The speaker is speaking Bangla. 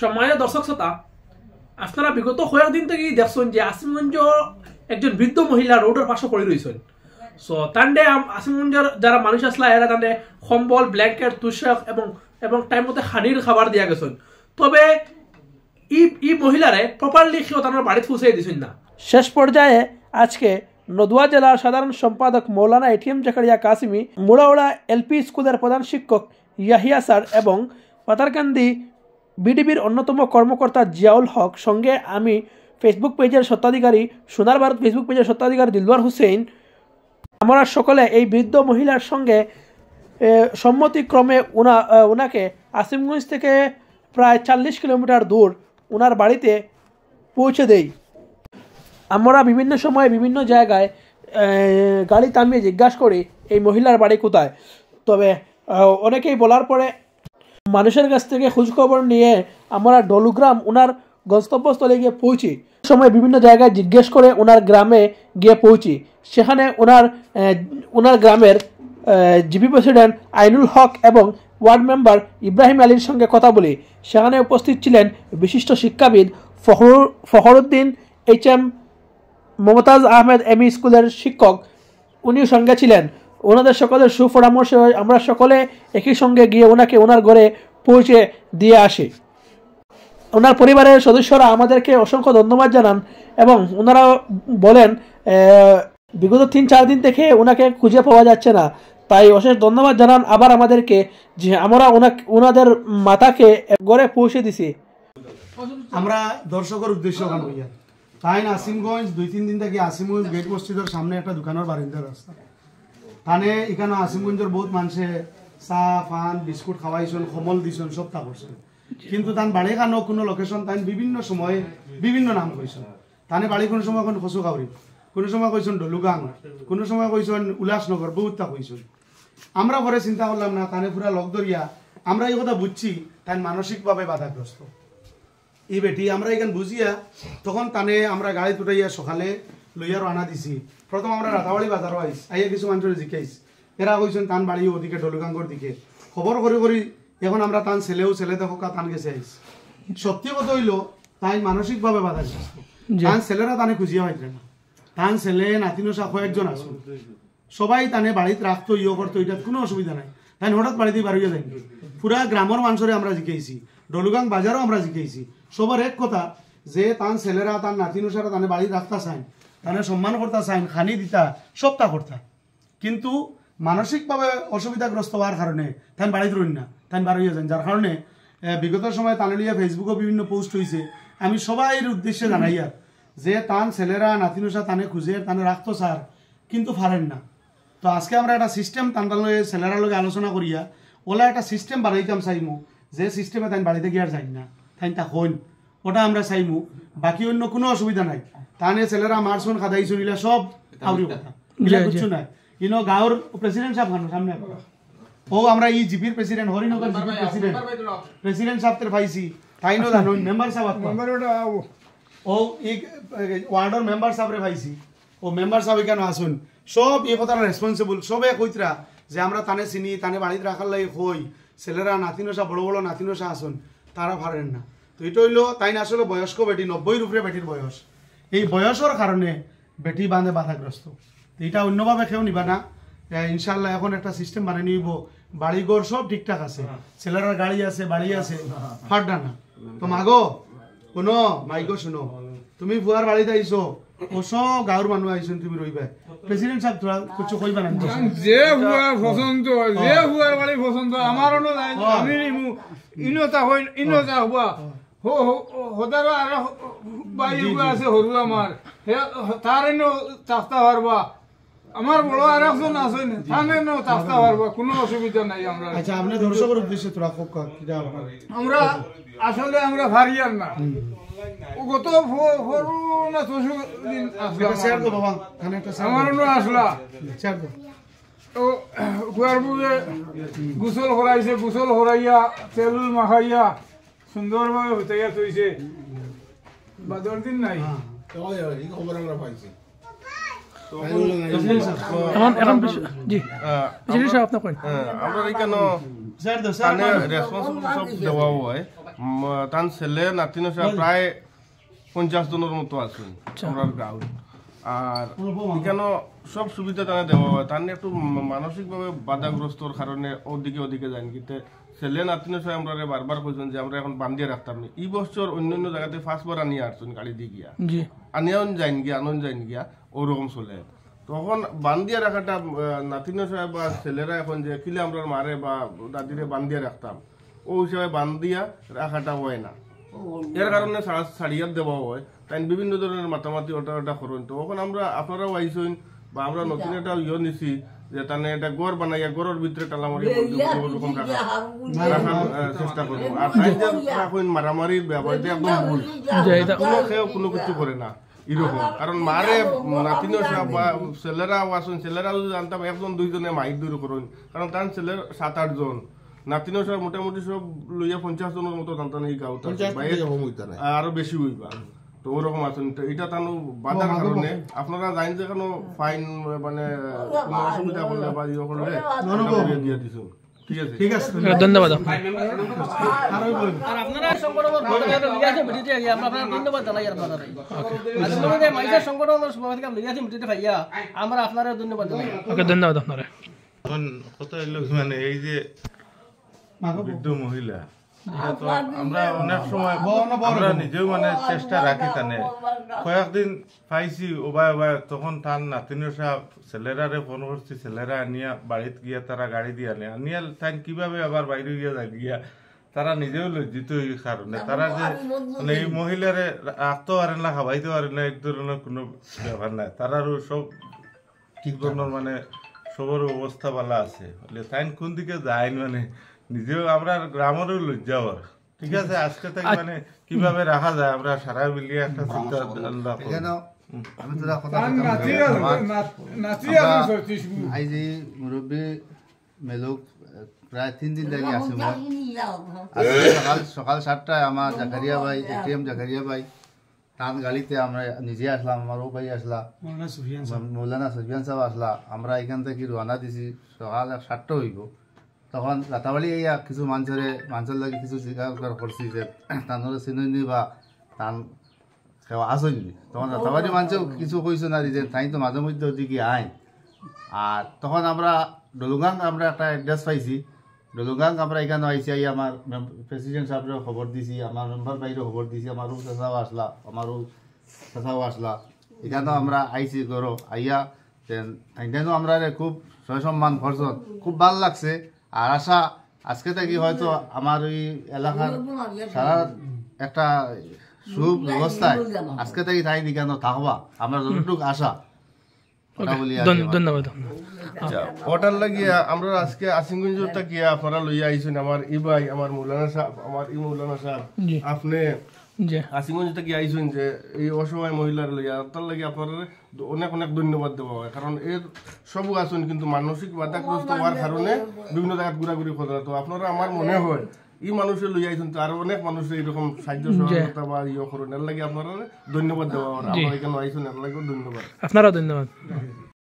সম্মানীয় দর্শক শ্রোতা, আপনারা বিগত কয়েকদিন থেকেই দেখছেন যে আসিমগঞ্জ একজন বৃদ্ধ মহিলা রোডের পাশে পড়ে রয়েছেন। সো তান্ডে আসিমগঞ্জের যারা মানুষ আসলা এরা তান্ডে কম্বল, ব্ল্যাঙ্কেট, তুষক এবং টাইম মতো হানির খাবার দিয়া গেছেন। তবে ই মহিলারে প্রপারলি কেউ তার বাড়িতে পৌঁছে দিয়েছেন না। শেষ পর্যায়ে আজকে নদুয়া জেলার সাধারণ সম্পাদক মৌলানা এটিএম জাকারিয়া কাসিমি, মুড়াওড়া এলপি স্কুলের প্রধান শিক্ষক ইয়াহিয়া স্যার এবং পাতারকান্দি বিডিবির অন্যতম কর্মকর্তা জিয়াউল হক, সঙ্গে আমি ফেসবুক পেজের স্বত্বাধিকারী সোনার ভারত ফেসবুক পেজের স্বত্বাধিকারী দিলওয়ার হুসেন, আমরা সকলে এই বৃদ্ধ মহিলার সঙ্গে সম্মতিক্রমে ওনাকে আসিমগঞ্জ থেকে প্রায় 40 কিলোমিটার দূর ওনার বাড়িতে পৌঁছে দেই। আমরা বিভিন্ন সময় বিভিন্ন জায়গায় গাড়ি থামিয়ে জিজ্ঞাসা করি এই মহিলার বাড়ি কোথায়। তবে অনেকেই বলার পরে মানুষের কাছ থেকে খোঁজখবর নিয়ে আমরা ডলুগ্রাম ওনার গন্তব্যস্থলে গিয়ে পৌঁছি। সময় বিভিন্ন জায়গায় জিজ্ঞেস করে ওনার গ্রামে গিয়ে পৌঁছি। সেখানে ওনার গ্রামের জিপি প্রেসিডেন্ট আইনুল হক এবং ওয়ার্ড মেম্বার ইব্রাহিম আলীর সঙ্গে কথা বলি। সেখানে উপস্থিত ছিলেন বিশিষ্ট শিক্ষাবিদ ফখরুদ্দিন HM মমতাজ আহমেদ এমই স্কুলের শিক্ষক, উনিও সঙ্গে ছিলেন। ওনাদের সকলের সুপরামর্শে আমরা সকলে একই সঙ্গে গিয়ে ওনাকে ওনার ঘরে পৌঁছে দিয়ে আসি। ওনার পরিবারের সদস্যরা আমাদেরকে অসংখ্য ধন্যবাদ জানান এবং ওনারা বলেন বিগত 3-4 দিন থেকে ওনাকে খুঁজে পাওয়া যাচ্ছে না, তাই অশেষ ধন্যবাদ জানান আবার আমাদেরকে যে আমরা ওনাদের মাতাকে ঘরে পৌঁছে দিছি। আমরা দর্শকের উদ্দেশ্য হইয়া তাই আসিমগঞ্জ 2-3 দিন থেকে আসিমগঞ্জ গেট মসজিদের সামনে একটা দোকানের বারিন্দার রাস্তা তানে এখানে আসিমগঞ্জের বহুত মানুষে চা পান বিস্কুট খাওয়াইছেন, কমল দিছেন, সব তা করছেন। কিন্তু তান বাড়ি খানো কোনো লোকেশন তাই বিভিন্ন সময়ে বিভিন্ন নাম কইছেন। তানে বাড়ি কোনো সময় এখন খসুকাউরি, কোনো সময় কইছেন ডলুগাং, কোনো সময় কইছেন উল্লাসনগর, বহুতটা কইছেন। আমরা পরে চিন্তা করলাম না, তানে পুরা লগ ধরিয়া আমরা এই কথা বুঝছি তাই মানসিকভাবে বাধাগ্রস্ত এই বেটি। আমরা এখানে বুঝিয়া তখন তানে আমরা গাড়ি তুটাইয়া সকালে লইয়া রানা দিছি। প্রথম আমরা রাতাবাড়ি বাজারও আইয়া কিছু মানুষের জিজ্ঞাইস, এরা কইছেন তান বাড়ি ওদিকে ডলুগাঙ্গর দিকে। খবর করি এখন আমরা তান ছেলে দেখো তান গেছে আইস। সত্যি কথা হইল তাই মানসিকভাবে বাধাগ্রস্ত। তান ছেলেরা তানে খুঁজিয়া পাইছে না। তান ছেলে নাতিনসা কয়েকজন আসুন, সবাই তানে বাড়িতে রাখতো, করতো, এটা কোনো অসুবিধা নাই। তাই হঠাৎ বাড়িতে বাড়িয়ে যাই। পুরা গ্রামের মানুষরে আমরা জিজ্ঞাইছি, ডলুগাং বাজারও আমরা জিজ্ঞাইছি। সবার এক কথা যে তান ছেলেরা তার নাতিনসারা তানে বাড়িতে রাখতা চাইন, তানে সম্মান করতা চাইন, খানি দিতা, সব তা করতা। কিন্তু মানসিকভাবে অসুবিধাগ্রস্ত হওয়ার কারণে তাই বাড়িতে রইন না, তাই বাড়িয়ে যান। যার কারণে বিগত সময় তানে লিয়া ফেসবুকে বিভিন্ন পোস্ট হয়েছে। আমি সবাই উদ্দেশ্যে জানাই আর যে তান ছেলেরা নাতিনসা তানে খুঁজে তানে রাখতো স্যার, কিন্তু পারেন না। তো আজকে আমরা একটা সিস্টেম তান্ডার লগে ছেলেরা লগে আলোচনা করিয়া ওলা একটা সিস্টেম বানাইতাম চাইমু, যে সিস্টেমে তাই বাড়িতে গিয়ে আর যাই না, তাই তা হইন ওটা আমরা চাইমু। বাকি অন্য কোনো অসুবিধা নাই। তাহলে ছেলেরা মারছুন খাদাইছুন ইলা সব আউরি কথা বুঝছো না। ইনো গাঁওর প্রেসিডেন্ট সাহেব সামনে ও আমরা এই জিপির প্রেসিডেন্ট হরিনগর জিপির প্রেসিডেন্ট সাহেবের পাইছি, তাই নো জানো মেম্বার সাহেব ও এই ওয়ার্ডের মেম্বার সাহেবরে পাইছি। ও মেম্বার সাহেব কেন আসুন, সব এই কথার রেসপন্সিবল সবে কইতরা যে আমরা তানে চিনি, তানে বাড়িতে রাখার লাগে কই, ছেলেরা নাতিনসা বড় বড় নাতিনসা আসুন, তারা পারেন না। তো এটা হইলো তাই আসলে বয়স্ক বেটি, 90 উপরে বেটির বয়স। এই বয়সের কারণে বেটি বাঁধে বাধাগ্রস্ত। এটা অন্যভাবে কেউ নিবা না। ইনশাল্লাহ এখন একটা সিস্টেম বানিয়ে নিব, বাড়িঘর সব ঠিকঠাক আছে, ছেলেরা গাড়ি আছে, বাড়ি আছে, ফাটনা না। তো মাগো শুনো, মাইগো শুনো, তুমি বুয়ার বাড়িতে আইসো, ও সব গাঁর মানুষ আইসুন, তুমি রইবা। প্রেসিডেন্ট সাহেব তোরা কিছু কইবা না, যে হুয়ার পছন্দ, যে হুয়ার বাড়ি পছন্দ আমার আমি ইনতা হই ইনতা হুয়া হোদারা আর বাড়ি আছে হরু আমার তার চাস্তা পারবা, আমার বড় আর একজন আছেন থানে চাস্তা পারবা, কোনো অসুবিধা নাই। আমরা আচ্ছা আপনি দর্শকের উদ্দেশ্যে তোরা খুব আমরা আসলে আমরা ভারিয়ার না, গত হরু না তসু দিন আমার আসলা ও গুয়ার বুঝে গোসল করাইছে, গোসল করাইয়া তেল মাখাইয়া সুন্দরভাবে হতে তৈছে। বাদর দিন নাই খবর আমরা পাইছি। আমরা এখানে রেসপন্সিবল সব দেওয়া হয়, তার ছেলে নাতিন প্রায় 50 জনের মতো আছেন আমরা গাঁও। আর এখানে সব সুবিধা তারা দেওয়া হয়, তার একটু মানসিকভাবে বাধাগ্রস্তর কারণে ওদিকে যান। কিন্তু ছেলে নাতিন আমরা বারবার কইছেন যে আমরা এখন বান্ধিয়ে রাখতাম না। এই বছর অন্য জায়গাতে 5 বার আনিয়ে আসছেন গাড়ি দিয়ে গিয়া, আনিয়াও যাইন গিয়া আনন যাইন গিয়া ওরকম চলে। তখন বান্ধিয়া রাখাটা নাতিন সাহেব বা ছেলেরা এখন যে কিলে আমরা মারে বা দাদিরে বান্ধিয়া রাখতাম, ও হিসাবে বান্ধিয়া রাখাটা হয় না। এর কারণে ছাড়িয়া দেওয়া হয়, তাই বিভিন্ন ধরনের মাতামাতি ওটা করেন। তো তখন আমরা আপনারাও আইসেন বা আমরা নতুন একটা নিছি যে তাহলে একটা গড় বানাইয়া গড়ের ভিতরে টালামারি ওরকম রাখার চেষ্টা করবো। আর তাই যে এখন মারামারির ব্যাপারটা একদম ভুল, কোনো কিছু করে না এরকম। কারণ মারে নাতিন বা ছেলেরাও আসুন, ছেলেরাও যদি জানতাম 1 2 জনে মাইক দূর করুন, কারণ তার ছেলের 7 8 জন, নাতিন সব মোটামুটি সব লইয়া 50 জনের মতো জানতাম এই গাঁও, আরো বেশি হইবা। তো ওরকম আছেন। এটা তানো বাধার কারণে আপনারা জানেন যে কোনো ফাইন মানে কোনো অসুবিধা করলে বা ইয়ে করলে দিয়ে দিচ্ছেন। ঠিক আছে, ধন্যবাদ। আপনারা সংগঠনের আপনারা ধন্যবাদ জানাই। আপনারা মাইসের সংগঠনের সভাপতি লিগাছে মিটিতে ভাইয়া আমরা আপনারা ধন্যবাদ জানাই। ওকে, ধন্যবাদ আপনারা। এখন কত মানে এই যে বৃদ্ধ মহিলা, আমরা অনেক সময় আমরা নিজেও মানে চেষ্টা রাখি তানে কয়েকদিন পাইছি ওবায় তখন তার নাতিনের সাহেব ছেলেরারে ফোন করছি, ছেলেরা আনিয়া বাড়িতে গিয়া তারা গাড়ি দিয়ে আনিয়া তাই কিভাবে আবার বাইরে গিয়া যায় গিয়া তারা নিজেও লজ্জিত এই কারণে তারা যে মানে এই মহিলারে রাখতে পারে না, খাওয়াইতে পারে না, এক ধরনের কোনো ব্যাপার নাই। তারারও সব ঠিক ধরনের মানে সবার অবস্থা ভালো আছে, তাই কোন দিকে যায় মানে নিজেও আমরা গ্রামেরও লজ্জা হওয়ার। ঠিক আছে, আজকে থেকে মানে কিভাবে রাখা যায় আমরা সারা মিলিয়ে একটা চিন্তা মুরব্বী মেলুক প্রায় 3 দিন লাগে আছে। সকাল 7টায় আমার জাকারিয়া ভাই এটিএম জাকারিয়া ভাই তার গাড়িতে আমরা নিজে আসলাম, আমার ও ভাই আসলা, মৌলানা সুফিয়ান সাহেব আসলা। আমরা এখান থেকে রওনা দিছি সকাল 7টা হইব। তখন রাতাবাড়ি এইয়া কিছু মানুষের লাগে কিছু জিজ্ঞাসা করছি যে তানোর চিনি বা তান কেউ আসেননি। তখন রাতাবাড়ি মানুষেও কিছু কইছো না যে তাই তো মাঝে মধ্যে ওদিকে আইন। আর তখন আমরা ডলুগাং আমরা একটা অ্যাড্রেস পাইছি, ডলুগাং আমরা এখানে আইসি। আই আমার প্রেসিডেন্ট সাহেবের খবর দিছি, আমার মেম্বার বাইরেও খবর দিছি, আমারও চাচাও আসলা, আমারও চাচাও আসলা। এখানেও আমরা আইসি গরো আইয়া এখানেও আমরা খুব সয় সম্মান করছেন, খুব ভাল লাগছে। আর আশা আজকে থেকে হয়তো আমার ওই এলাকার সারা একটা সুব্যবস্থায় আজকে থেকে তাই কেন থাকবা, আমরা যতটুকু আশা। ধন্যবাদ। ওটার লাগিয়া আমরা আজকে আসিমগঞ্জটা গিয়া আপনারা লইয়া আইছেন আমার ই ভাই, আমার মৌলানা সাহেব, আমার ই মৌলানা সাহেব, আপনি আসিমগঞ্জটা গিয়ে আইছেন যে এই অসহায় মহিলার লইয়া, তার লাগে আপনারা অনেক অনেক ধন্যবাদ দেওয়া হয়। কারণ এর সবও আসুন কিন্তু মানসিক বাধাগ্রস্ত হওয়ার কারণে বিভিন্ন জায়গায় ঘোরাঘুরি করা। তো আপনারা আমার মনে হয় এই মানুষের লইয়া আইছেন, তো আরো অনেক মানুষের এইরকম সাহায্য সহযোগিতা বা ইয়ে করেন, এর লাগে আপনারা ধন্যবাদ দেওয়া হয়। আমার এখানে আইছেন, এর লাগেও ধন্যবাদ। আপনারা ধন্যবাদ।